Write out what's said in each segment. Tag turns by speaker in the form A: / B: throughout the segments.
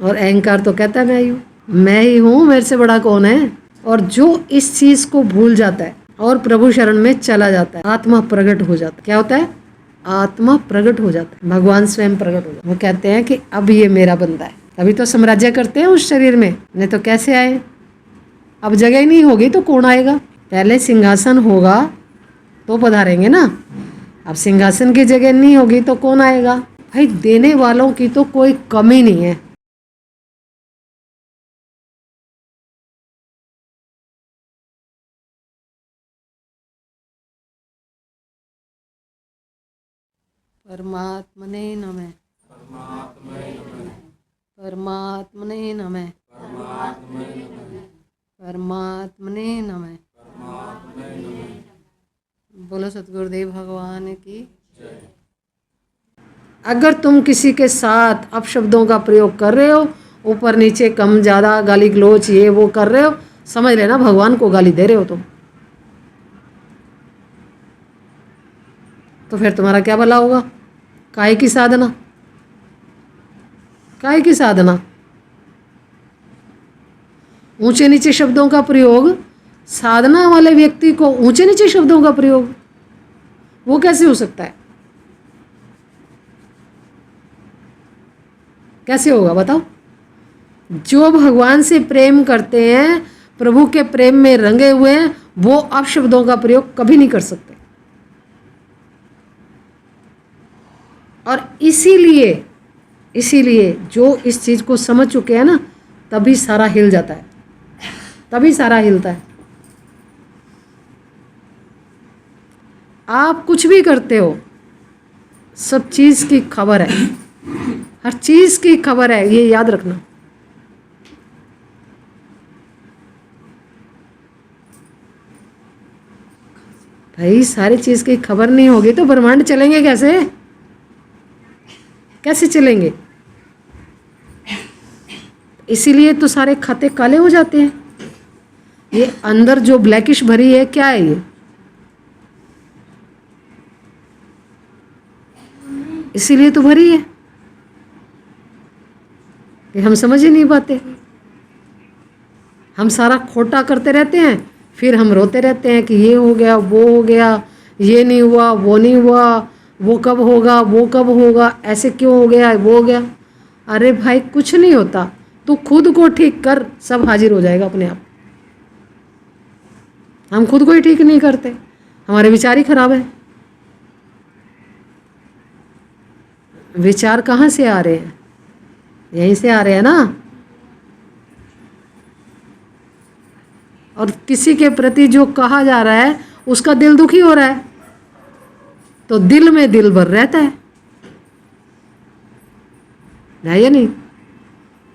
A: और अहंकार तो कहता है मैं ही हूँ, मेरे से बड़ा कौन है। और जो इस चीज़ को भूल जाता है और प्रभु शरण में चला जाता है, आत्मा प्रकट हो जाता है। क्या होता है? आत्मा प्रकट हो जाता है, भगवान स्वयं प्रकट हो जाता है। वो कहते हैं कि अब ये मेरा बंदा है। अभी तो साम्राज्य करते हैं उस शरीर में, नहीं तो कैसे आए? अब जगह ही नहीं होगी तो कौन आएगा? पहले सिंहासन होगा तो पधारेंगे ना। अब सिंहासन की जगह नहीं होगी तो कौन आएगा? भाई देने वालों की तो कोई कमी नहीं है। परमात्मने नमः। परमात्मने नमः। परमात्मने नमः। बोलो सतगुरुदेव भगवान की। अगर तुम किसी के साथ अपशब्दों का प्रयोग कर रहे हो, ऊपर नीचे कम ज़्यादा गाली गलोच ये वो कर रहे हो, समझ लेना भगवान को गाली दे रहे हो तुम। तो फिर तुम्हारा क्या भला होगा? काहे की साधना? काहे की साधना? ऊंचे नीचे शब्दों का प्रयोग, साधना वाले व्यक्ति को ऊंचे नीचे शब्दों का प्रयोग वो कैसे हो सकता है? कैसे होगा बताओ? जो भगवान से प्रेम करते हैं, प्रभु के प्रेम में रंगे हुए हैं, वो अपशब्दों का प्रयोग कभी नहीं कर सकते। और इसीलिए जो इस चीज़ को समझ चुके हैं ना, तभी सारा हिल जाता है, तभी सारा हिलता है। आप कुछ भी करते हो, सब चीज़ की खबर है, हर चीज़ की खबर है, ये याद रखना। भाई सारी चीज़ की खबर नहीं होगी तो ब्रह्मांड चलेंगे कैसे? कैसे चलेंगे? इसीलिए तो सारे खाते काले हो जाते हैं। ये अंदर जो ब्लैकिश भरी है, क्या है ये? इसीलिए तो भरी है कि हम समझ ही नहीं पाते। हम सारा खोटा करते रहते हैं, फिर हम रोते रहते हैं कि ये हो गया, वो हो गया, ये नहीं हुआ, वो नहीं हुआ, वो कब होगा, वो कब होगा, ऐसे क्यों हो गया, वो हो गया। अरे भाई कुछ नहीं होता, तू खुद को ठीक कर, सब हाजिर हो जाएगा अपने आप। हम खुद को ही ठीक नहीं करते, हमारे विचार ही खराब है। विचार कहाँ से आ रहे हैं? यहीं से आ रहे हैं ना। और किसी के प्रति जो कहा जा रहा है उसका दिल दुखी हो रहा है, तो दिल में दिल भर रहता है या नहीं?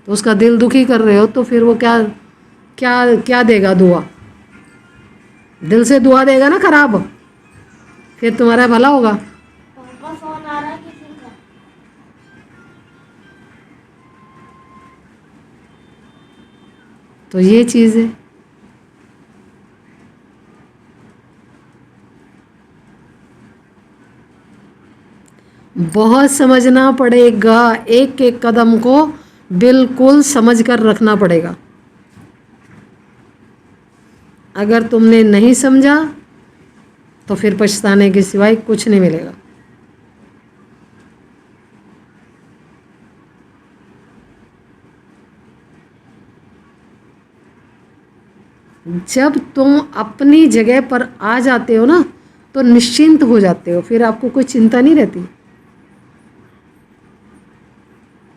A: तो उसका दिल दुखी कर रहे हो तो फिर वो क्या क्या क्या देगा? दुआ दिल से दुआ देगा ना खराब, फिर तुम्हारा भला होगा।
B: फोन आ रहा है किसी का।
A: तो ये चीज़ है। बहुत समझना पड़ेगा, एक एक कदम को बिल्कुल समझ कर रखना पड़ेगा। अगर तुमने नहीं समझा तो फिर पछताने के सिवाय कुछ नहीं मिलेगा। जब तुम अपनी जगह पर आ जाते हो ना, तो निश्चिंत हो जाते हो, फिर आपको कोई चिंता नहीं रहती।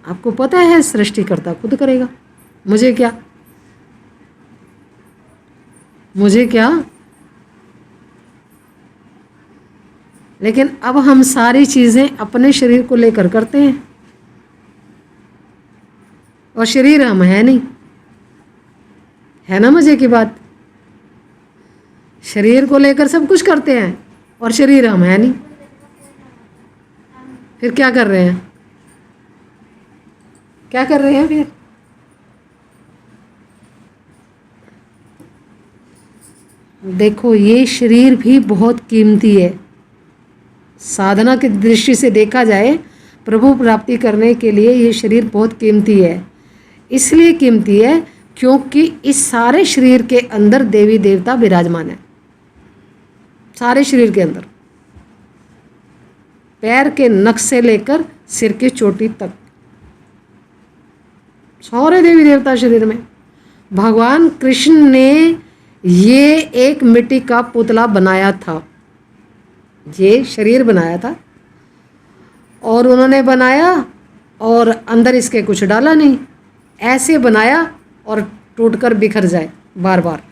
A: आपको पता है सृष्टिकर्ता खुद करेगा, मुझे क्या, मुझे क्या। लेकिन अब हम सारी चीज़ें अपने शरीर को लेकर करते हैं, और शरीर हम है नहीं, है ना मज़े की बात। शरीर को लेकर सब कुछ करते हैं और शरीर हम है नहीं, फिर क्या कर रहे हैं? क्या कर रहे हैं फिर? देखो ये शरीर भी बहुत कीमती है। साधना की दृष्टि से देखा जाए, प्रभु प्राप्ति करने के लिए ये शरीर बहुत कीमती है। इसलिए कीमती है क्योंकि इस सारे शरीर के अंदर देवी देवता विराजमान है। सारे शरीर के अंदर, पैर के नख से लेकर सिर की चोटी तक सारे देवी देवता शरीर में। भगवान कृष्ण ने ये एक मिट्टी का पुतला बनाया था, ये शरीर बनाया था और उन्होंने बनाया और अंदर इसके कुछ डाला नहीं, ऐसे बनाया और टूटकर बिखर जाए बार बार।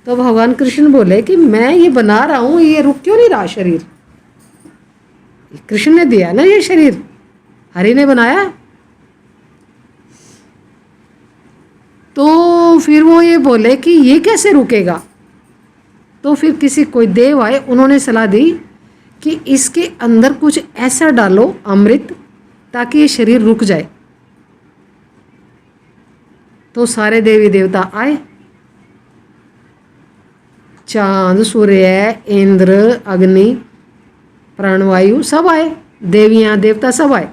A: तो भगवान कृष्ण बोले कि मैं ये बना रहा हूँ, ये रुक क्यों नहीं रहा शरीर? कृष्ण ने दिया ना ये शरीर, हरि ने बनाया। तो फिर वो ये बोले कि ये कैसे रुकेगा? तो फिर किसी कोई देव आए, उन्होंने सलाह दी कि इसके अंदर कुछ ऐसा डालो अमृत ताकि ये शरीर रुक जाए। तो सारे देवी देवता आए, चांद, सूर्य, इंद्र, अग्नि, प्राणवायु सब आए, देवियाँ देवता सब आए।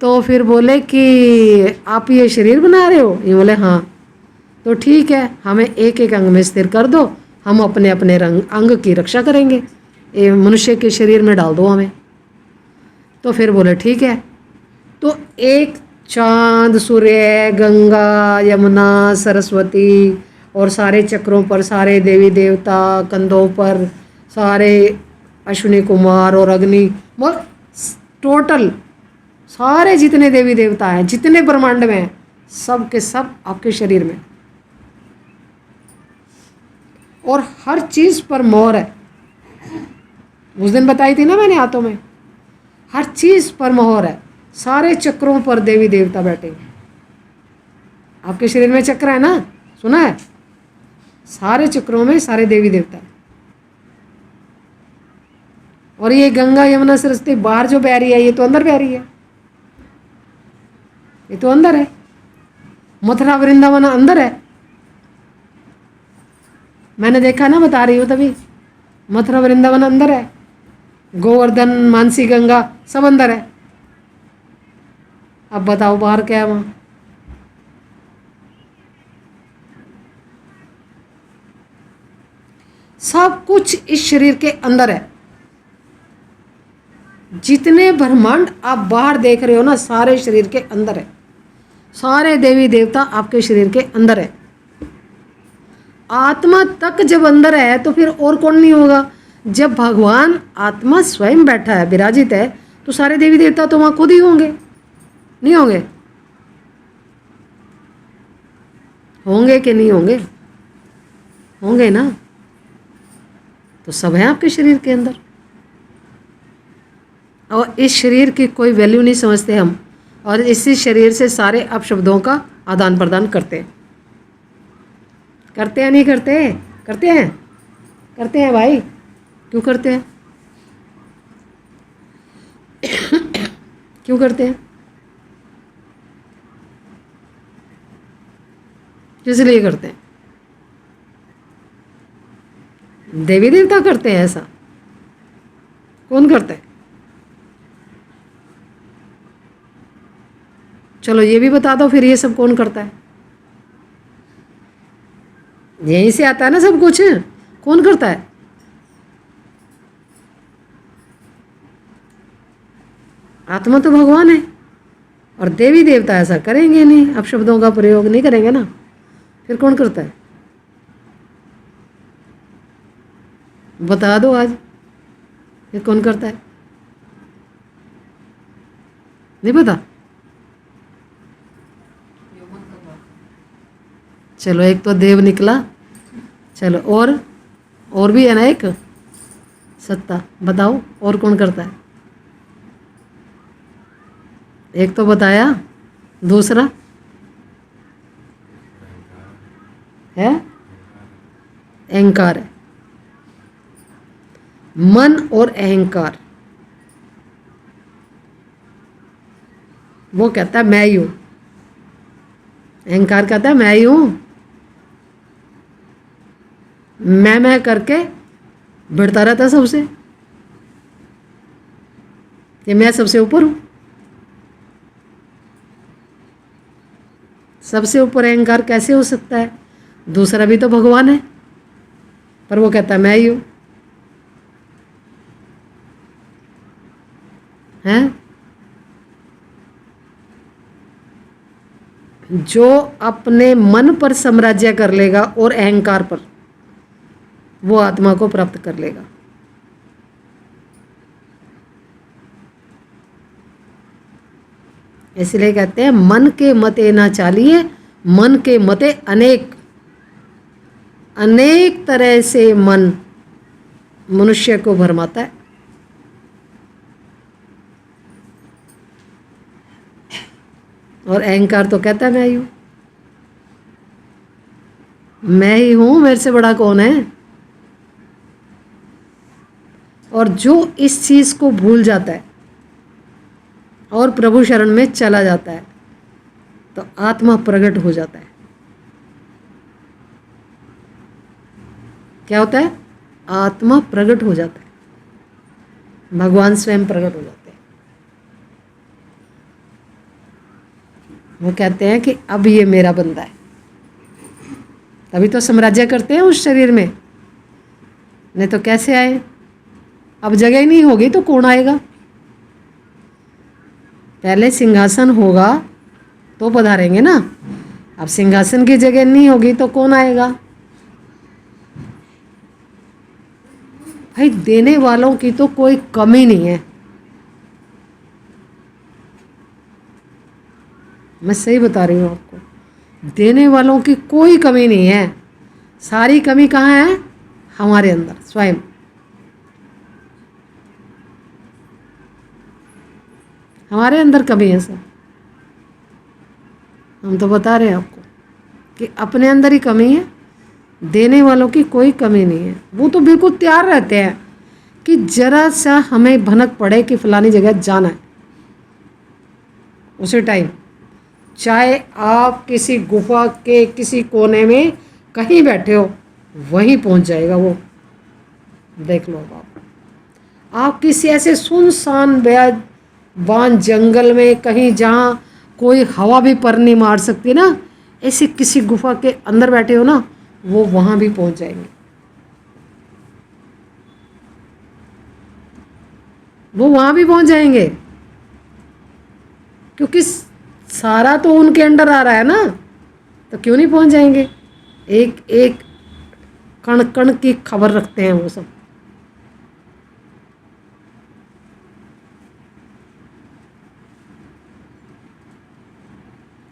A: तो फिर बोले कि आप ये शरीर बना रहे हो? ये बोले हाँ। तो ठीक है, हमें एक एक अंग में स्थिर कर दो, हम अपने अपने अंग की रक्षा करेंगे, ये मनुष्य के शरीर में डाल दो हमें। तो फिर बोले ठीक है। तो एक चांद, सूर्य, गंगा, यमुना, सरस्वती और सारे चक्रों पर सारे देवी देवता, कंधों पर सारे अश्विनी कुमार और अग्नि, मतलब टोटल सारे जितने देवी देवता हैं, जितने ब्रह्मांड में हैं, सब के सब आपके शरीर में। और हर चीज पर मोहर है। उस दिन बताई थी ना मैंने हाथों में, हर चीज पर मोहर है। सारे चक्रों पर देवी देवता बैठे हैं। आपके शरीर में चक्र है ना, सुना है? सारे चक्रों में सारे देवी देवता। और ये गंगा, यमुना, सरस्वती बाहर जो बह रही है, ये तो अंदर बह रही है, ये तो अंदर है। मथुरा वृंदावन अंदर है, मैंने देखा ना, बता रही हूँ तभी। मथुरा वृंदावन अंदर है, गोवर्धन, मानसी गंगा सब अंदर है। अब बताओ बाहर क्या है वहां? सब कुछ इस शरीर के अंदर है। जितने ब्रह्मांड आप बाहर देख रहे हो ना, सारे शरीर के अंदर है। सारे देवी देवता आपके शरीर के अंदर है। आत्मा तक जब अंदर है तो फिर और कौन नहीं होगा? जब भगवान आत्मा स्वयं बैठा है, विराजित है, तो सारे देवी देवता तो वहां खुद ही होंगे, नहीं होंगे? होंगे कि नहीं होंगे? होंगे ना। तो सब है आपके शरीर के अंदर। और इस शरीर की कोई वैल्यू नहीं समझते हम, और इसी शरीर से सारे अपशब्दों का आदान प्रदान करते हैं। करते हैं नहीं करते? करते हैं, करते हैं भाई। क्यों करते हैं? क्यों करते हैं? किस लिए करते हैं? देवी देवता करते हैं ऐसा? कौन करता है? चलो ये भी बता दो फिर, ये सब कौन करता है? यहीं से आता है ना सब कुछ, कौन करता है? आत्मा तो भगवान है, और देवी देवता ऐसा करेंगे नहीं, अब शब्दों का प्रयोग नहीं करेंगे ना, फिर कौन करता है? बता दो आज, फिर कौन करता है? नहीं पता? चलो एक तो देव निकला, चलो और भी है ना एक सत्ता, बताओ और कौन करता है? एक तो बताया, दूसरा है अहंकार है। मन और अहंकार, वो कहता है मैं ही हूं, अहंकार कहता है मैं ही हूं, मैं करके भिड़ता रहता सबसे कि मैं सबसे ऊपर हूं। सबसे ऊपर अहंकार कैसे हो सकता है? दूसरा भी तो भगवान है, पर वो कहता है मैं ही हूँ। हैं? जो अपने मन पर साम्राज्य कर लेगा और अहंकार पर, वो आत्मा को प्राप्त कर लेगा। इसलिए कहते हैं मन के मते ना चालिए, मन के मते अनेक। अनेक तरह से मन मनुष्य को भरमाता है। और अहंकार तो कहता है मैं ही हूं, मैं ही हूं, मेरे से बड़ा कौन है। और जो इस चीज को भूल जाता है और प्रभु शरण में चला जाता है तो आत्मा प्रकट हो जाता है। क्या होता है? आत्मा प्रकट हो जाता है, भगवान स्वयं प्रकट हो जाते हैं। वो कहते हैं कि अब ये मेरा बंदा है। तभी तो साम्राज्य करते हैं उस शरीर में, नहीं तो कैसे आए? अब जगह ही नहीं होगी तो कौन आएगा? पहले सिंहासन होगा तो पधारेंगे ना। अब सिंहासन की जगह नहीं होगी तो कौन आएगा? भाई देने वालों की तो कोई कमी नहीं है। मैं सही बता रही हूँ आपको, देने वालों की कोई कमी नहीं है। सारी कमी कहाँ है? हमारे अंदर स्वयं। हमारे अंदर कमी है सब। हम तो बता रहे हैं आपको कि अपने अंदर ही कमी है, देने वालों की कोई कमी नहीं है। वो तो बिल्कुल तैयार रहते हैं कि जरा सा हमें भनक पड़े कि फलानी जगह जाना है, उसी टाइम, चाहे आप किसी गुफा के किसी कोने में कहीं बैठे हो, वहीं पहुंच जाएगा वो। देख लो आप किसी ऐसे सुनसान बेयाबान जंगल में कहीं जहाँ कोई हवा भी पर नहीं मार सकती ना, ऐसे किसी गुफा के अंदर बैठे हो ना, वो वहाँ भी पहुंच जाएंगे। वो वहाँ भी पहुंच जाएंगे, क्योंकि सारा तो उनके अंडर आ रहा है ना, तो क्यों नहीं पहुंच जाएंगे। एक एक कण कण की खबर रखते हैं वो सब।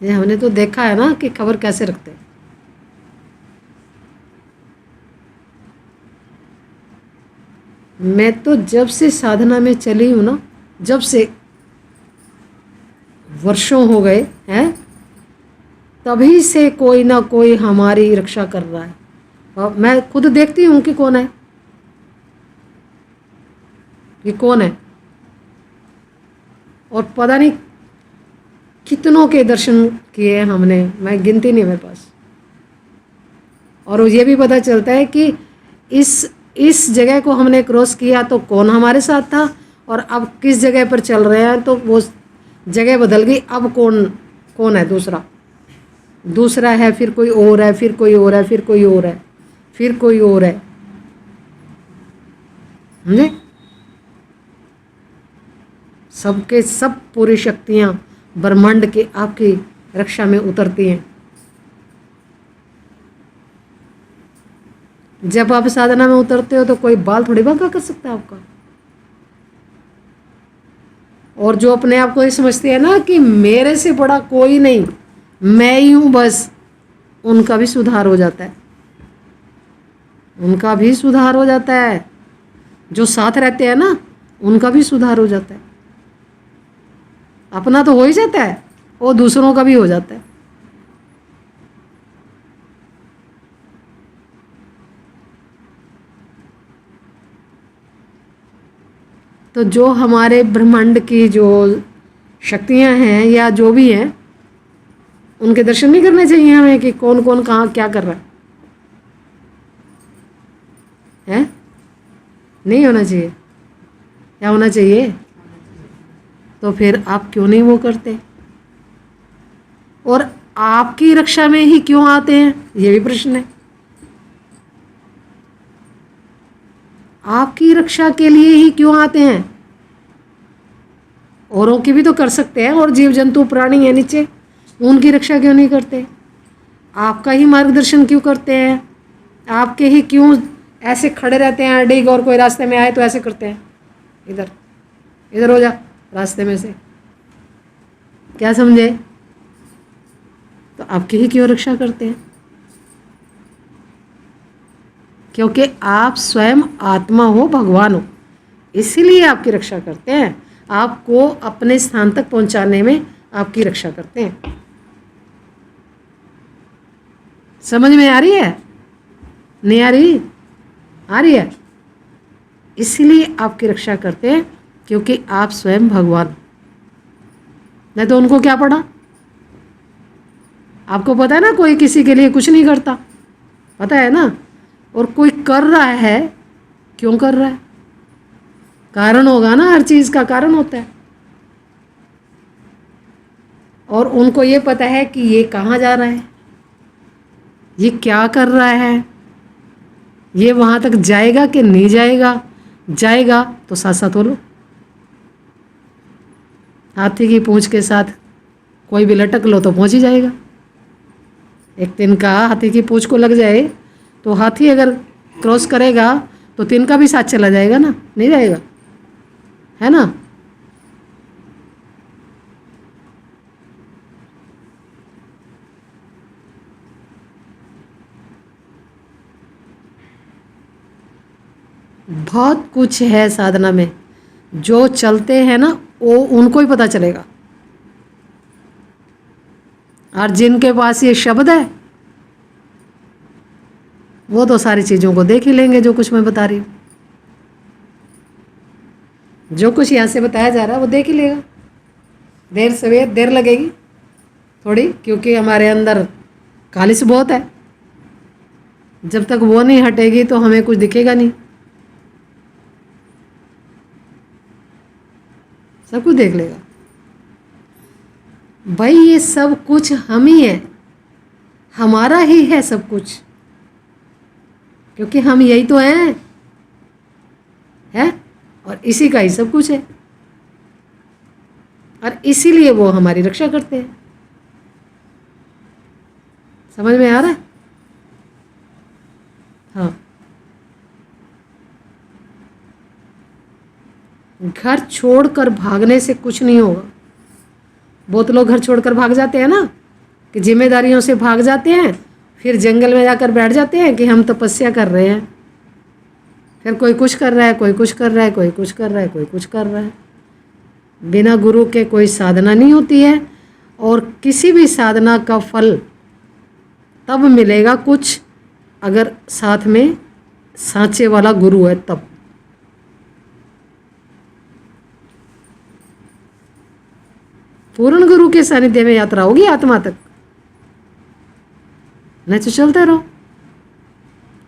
A: ये हमने तो देखा है ना कि खबर कैसे रखते हैं। मैं तो जब से साधना में चली हूँ ना, जब से वर्षों हो गए हैं, तभी से कोई ना कोई हमारी रक्षा कर रहा है। और मैं खुद देखती हूँ कि कौन है, कि कौन है। और पता नहीं कितनों के दर्शन किए हैं हमने, मैं गिनती नहीं मेरे पास। और ये भी पता चलता है कि इस जगह को हमने क्रॉस किया तो कौन हमारे साथ था, और अब किस जगह पर चल रहे हैं तो वो जगह बदल गई, अब कौन है दूसरा है, फिर कोई और है, फिर कोई और है, फिर कोई और है, फिर कोई और है। समझे? सबके सब पूरी शक्तियां ब्रह्मांड के आपकी रक्षा में उतरती हैं। जब आप साधना में उतरते हो तो कोई बाल थोड़ी बांका कर सकता है आपका। और जो अपने आप को ये समझते हैं ना कि मेरे से बड़ा कोई नहीं, मैं ही हूं बस, उनका भी सुधार हो जाता है। उनका भी सुधार हो जाता है। जो साथ रहते हैं ना, उनका भी सुधार हो जाता है। अपना तो हो ही जाता है, और दूसरों का भी हो जाता है। तो जो हमारे ब्रह्मांड की जो शक्तियां हैं या जो भी हैं, उनके दर्शन नहीं करने चाहिए हमें कि कौन कौन कहाँ क्या कर रहा है? नहीं होना चाहिए। क्या होना चाहिए? तो फिर आप क्यों नहीं वो करते? और आपकी रक्षा में ही क्यों आते हैं, ये भी प्रश्न है। आपकी रक्षा के लिए ही क्यों आते हैं? औरों की भी तो कर सकते हैं, और जीव जंतु प्राणी है नीचे, उनकी रक्षा क्यों नहीं करते? आपका ही मार्गदर्शन क्यों करते हैं? आपके ही क्यों ऐसे खड़े रहते हैं अडिग, और कोई रास्ते में आए तो ऐसे करते हैं, इधर इधर हो जा रास्ते में से, क्या समझे? तो आपकी ही क्यों रक्षा करते हैं? क्योंकि आप स्वयं आत्मा हो, भगवान हो, इसीलिए आपकी रक्षा करते हैं। आपको अपने स्थान तक पहुंचाने में आपकी रक्षा करते हैं। समझ में आ रही है? नहीं आ रही? आ रही है। इसीलिए आपकी रक्षा करते हैं, क्योंकि आप स्वयं भगवान। नहीं तो उनको क्या पड़ा? आपको पता है ना, कोई किसी के लिए कुछ नहीं करता, पता है ना। और कोई कर रहा है, क्यों कर रहा है? कारण होगा ना, हर चीज़ का कारण होता है। और उनको ये पता है कि ये कहाँ जा रहा है, ये क्या कर रहा है, ये वहाँ तक जाएगा कि नहीं जाएगा। जाएगा तो साथ साथ बोलो। हाथी की पूंछ के साथ कोई भी लटक लो तो पहुँच ही जाएगा। एक तिनका हाथी की पूंछ को लग जाए तो हाथी अगर क्रॉस करेगा तो तिनका भी साथ चला जाएगा ना, नहीं जाएगा, है ना। बहुत कुछ है साधना में, जो चलते हैं ना वो उनको ही पता चलेगा। और जिनके पास ये शब्द है वो तो सारी चीज़ों को देख ही लेंगे, जो कुछ मैं बता रही हूँ। जो कुछ यहाँ से बताया जा रहा है वो देख ही लेगा। देर सवेर देर लगेगी थोड़ी, क्योंकि हमारे अंदर कालिस बहुत है। जब तक वो नहीं हटेगी तो हमें कुछ दिखेगा नहीं। सब कुछ देख लेगा भाई। ये सब कुछ हम ही है, हमारा ही है सब कुछ, क्योंकि हम यही तो हैं, है? और इसी का ही सब कुछ है, और इसीलिए वो हमारी रक्षा करते हैं। समझ में आ रहा है? हाँ। घर छोड़कर भागने से कुछ नहीं होगा। बहुत लोग घर छोड़कर भाग जाते हैं ना, कि जिम्मेदारियों से भाग जाते हैं, फिर जंगल में जाकर बैठ जाते हैं कि हम तपस्या कर रहे हैं। फिर कोई कुछ कर रहा है, कोई कुछ कर रहा है, कोई कुछ कर रहा है, कोई कुछ कर रहा है। बिना गुरु के कोई साधना नहीं होती है, और किसी भी साधना का फल तब मिलेगा कुछ अगर साथ में सांचे वाला गुरु है तब। पूर्ण गुरु के सानिध्य में यात्रा होगी आत्मा तक, नहीं तो चलते रहो।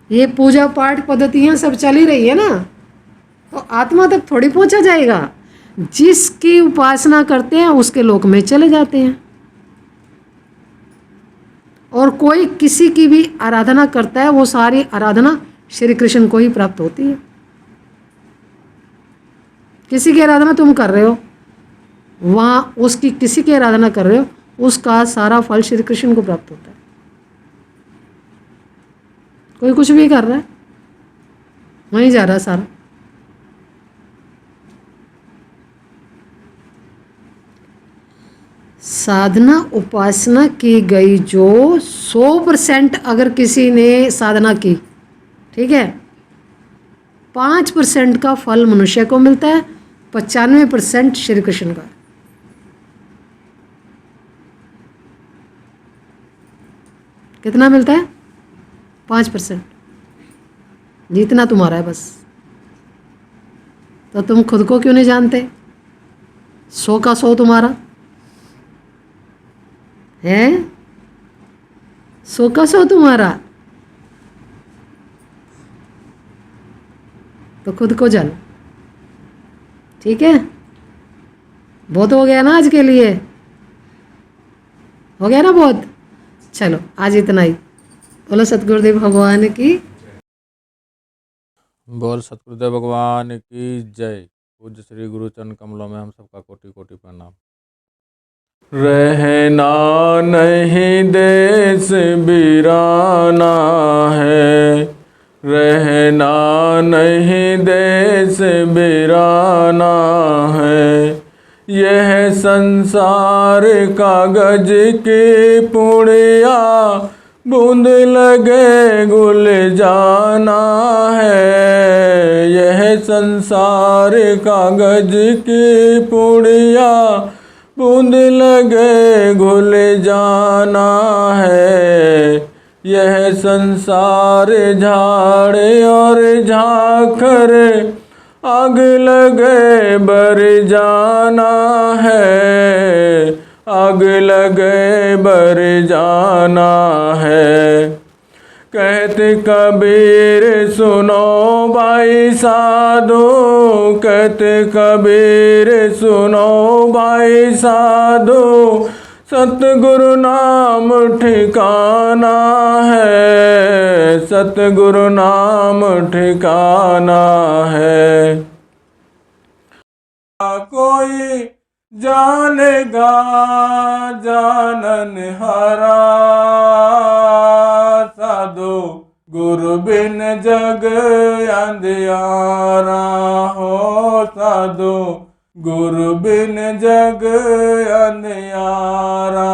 A: ये पूजा पाठ पद्धतियां सब चल ही रही है ना, तो आत्मा तक थोड़ी पहुंचा जाएगा। जिसकी उपासना करते हैं उसके लोक में चले जाते हैं। और कोई किसी की भी आराधना करता है, वो सारी आराधना श्री कृष्ण को ही प्राप्त होती है। किसी की आराधना तुम कर रहे हो, वहाँ उसकी किसी की आराधना कर रहे हो, उसका सारा फल श्री कृष्ण को प्राप्त होता है। कोई कुछ भी कर रहा है, वहीं जा रहा है सारा। साधना उपासना की गई जो 100% अगर किसी ने साधना की, ठीक है, 5% का फल मनुष्य को मिलता है, 95% श्री कृष्ण का। कितना मिलता है? 5%। जितना तुम्हारा है बस। तो तुम खुद को क्यों नहीं जानते? 100 का 100 तुम्हारा है, 100 का 100 तुम्हारा। तो खुद को जानो, ठीक है? बहुत हो गया ना आज के लिए, हो गया ना बहुत। चलो आज इतना ही। बोलो सतगुरुदेव भगवान की।
C: बोल सतगुरुदेव भगवान की जय। पूज्य श्री गुरु चरण कमलों में हम सबका कोटि कोटि प्रणाम। रहना नहीं देश वीराना है, रहना नहीं देश वीराना है। यह संसार कागज की पुड़िया, बूंद लगे गुल जाना है। यह संसार कागज की पुड़िया, बूंद लगे घुल जाना है। यह संसार झाड़ और झांखर, आग लगे बर जाना है। आग लगे बर जाना है। कहते कबीर सुनो भाई साधु, कहते कबीर सुनो भाई साधु। सतगुरु नाम ठिकाना है, सतगुरु नाम ठिकाना है। कोई जानेगा जानन हारा, साधु गुरु बिन जग अंधियारा हो। साधु गुरु बिन जग अंधियारा।